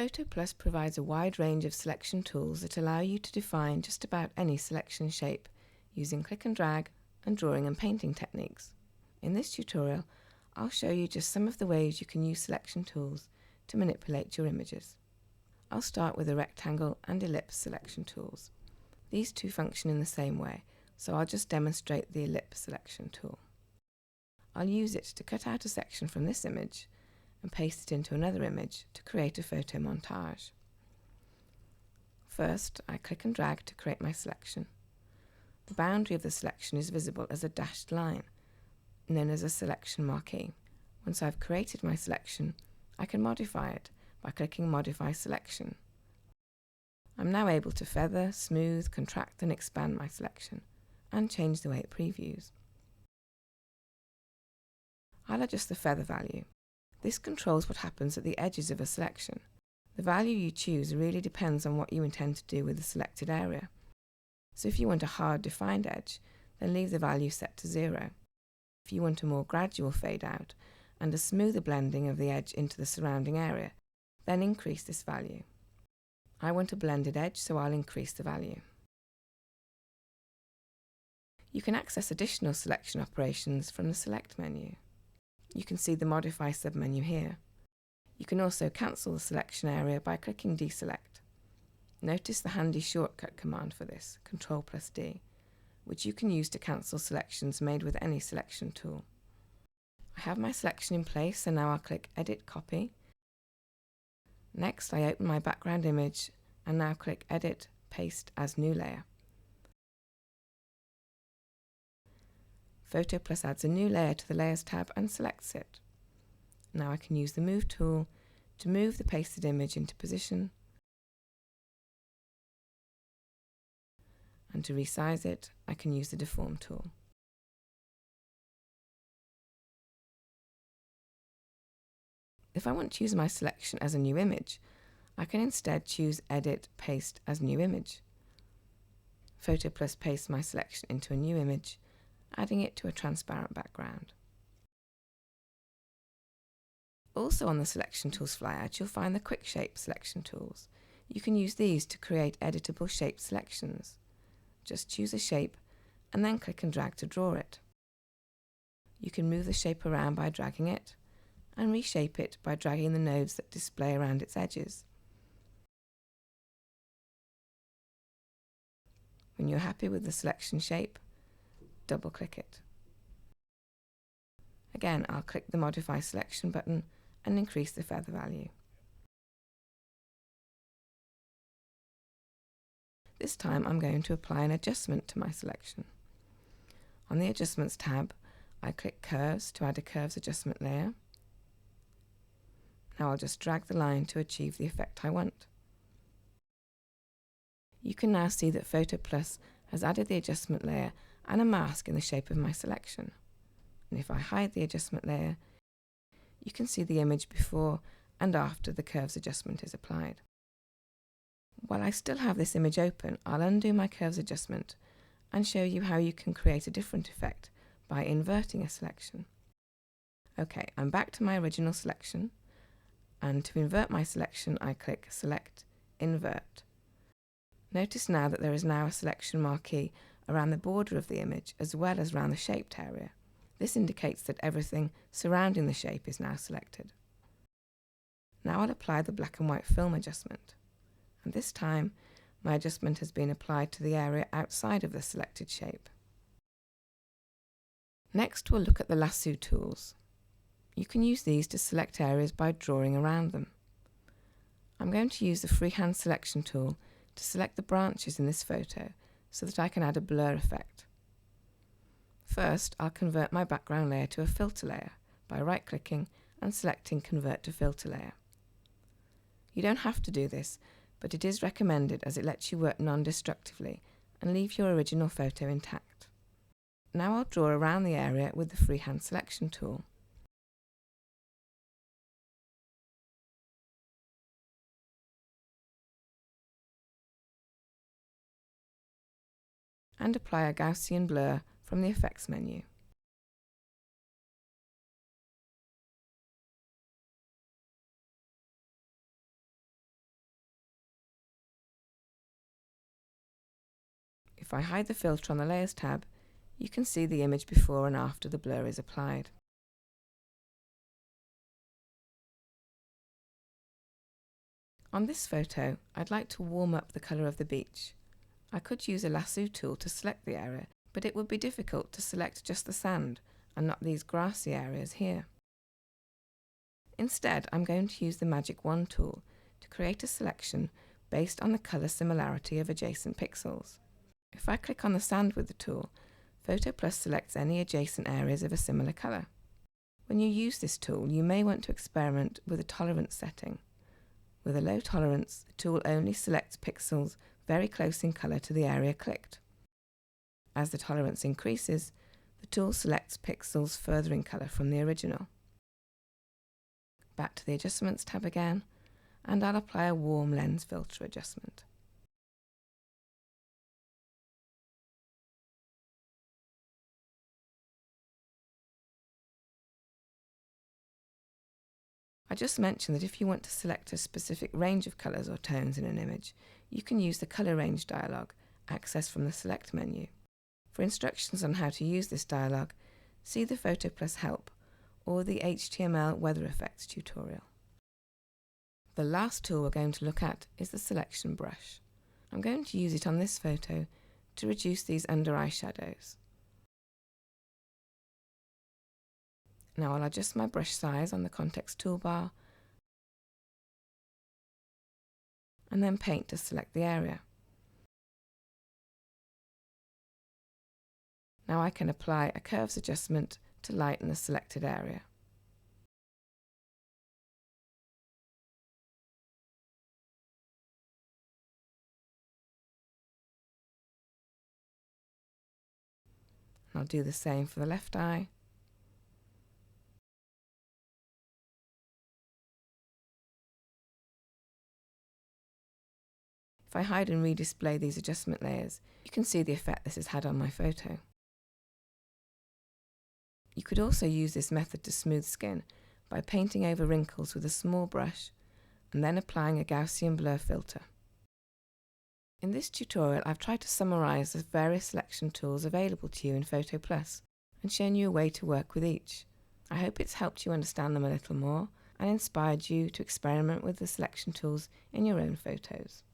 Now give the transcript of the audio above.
PhotoPlus provides a wide range of selection tools that allow you to define just about any selection shape using click and drag and drawing and painting techniques. In this tutorial, I'll show you just some of the ways you can use selection tools to manipulate your images. I'll start with the rectangle and ellipse selection tools. These two function in the same way, so I'll just demonstrate the ellipse selection tool. I'll use it to cut out a section from this image and paste it into another image to create a photo montage. First, I click and drag to create my selection. The boundary of the selection is visible as a dashed line, known as a selection marquee. Once I've created my selection, I can modify it by clicking Modify Selection. I'm now able to feather, smooth, contract and expand my selection, and change the way it previews. I'll adjust the feather value. This controls what happens at the edges of a selection. The value you choose really depends on what you intend to do with the selected area. So if you want a hard defined edge, then leave the value set to 0. If you want a more gradual fade out and a smoother blending of the edge into the surrounding area, then increase this value. I want a blended edge, so I'll increase the value. You can access additional selection operations from the Select menu. You can see the Modify submenu here. You can also cancel the selection area by clicking Deselect. Notice the handy shortcut command for this, Ctrl+D, which you can use to cancel selections made with any selection tool. I have my selection in place, so now I'll click Edit Copy. Next, I open my background image and now click Edit Paste as New Layer. PhotoPlus adds a new layer to the Layers tab and selects it. Now I can use the Move tool to move the pasted image into position, and to resize it, I can use the Deform tool. If I want to use my selection as a new image, I can instead choose Edit Paste as New Image. PhotoPlus pastes my selection into a new image, adding it to a transparent background. Also on the Selection Tools flyout, you'll find the Quick Shape selection tools. You can use these to create editable shape selections. Just choose a shape and then click and drag to draw it. You can move the shape around by dragging it, and reshape it by dragging the nodes that display around its edges. When you're happy with the selection shape, double-click it. Again, I'll click the Modify Selection button and increase the feather value. This time I'm going to apply an adjustment to my selection. On the Adjustments tab, I click Curves to add a Curves adjustment layer. Now I'll just drag the line to achieve the effect I want. You can now see that PhotoPlus has added the adjustment layer and a mask in the shape of my selection. And if I hide the adjustment layer, you can see the image before and after the curves adjustment is applied. While I still have this image open, I'll undo my curves adjustment and show you how you can create a different effect by inverting a selection. Okay, I'm back to my original selection, and to invert my selection I click Select, Invert. Notice now that there is now a selection marquee around the border of the image as well as around the shaped area. This indicates that everything surrounding the shape is now selected. Now I'll apply the black and white film adjustment, and this time my adjustment has been applied to the area outside of the selected shape. Next we'll look at the Lasso tools. You can use these to select areas by drawing around them. I'm going to use the freehand selection tool to select the branches in this photo so that I can add a blur effect. First, I'll convert my background layer to a filter layer by right-clicking and selecting Convert to Filter Layer. You don't have to do this, but it is recommended as it lets you work non-destructively and leave your original photo intact. Now I'll draw around the area with the freehand selection tool. And apply a Gaussian blur from the Effects menu. If I hide the filter on the Layers tab, you can see the image before and after the blur is applied. On this photo, I'd like to warm up the colour of the beach. I could use a Lasso tool to select the area, but it would be difficult to select just the sand and not these grassy areas here. Instead, I'm going to use the Magic Wand tool to create a selection based on the colour similarity of adjacent pixels. If I click on the sand with the tool, PhotoPlus selects any adjacent areas of a similar colour. When you use this tool, you may want to experiment with a tolerance setting. With a low tolerance, the tool only selects pixels very close in colour to the area clicked. As the tolerance increases, the tool selects pixels further in colour from the original. Back to the Adjustments tab again, and I'll apply a warm lens filter adjustment. I just mentioned that if you want to select a specific range of colours or tones in an image, you can use the Colour Range dialog, accessed from the Select menu. For instructions on how to use this dialog, see the PhotoPlus Help or the HTML Weather Effects tutorial. The last tool we're going to look at is the Selection brush. I'm going to use it on this photo to reduce these under eye shadows. Now I'll adjust my brush size on the context toolbar and then paint to select the area. Now I can apply a curves adjustment to lighten the selected area. I'll do the same for the left eye. If I hide and redisplay these adjustment layers, you can see the effect this has had on my photo. You could also use this method to smooth skin by painting over wrinkles with a small brush and then applying a Gaussian blur filter. In this tutorial, I've tried to summarise the various selection tools available to you in PhotoPlus and shown you a way to work with each. I hope it's helped you understand them a little more and inspired you to experiment with the selection tools in your own photos.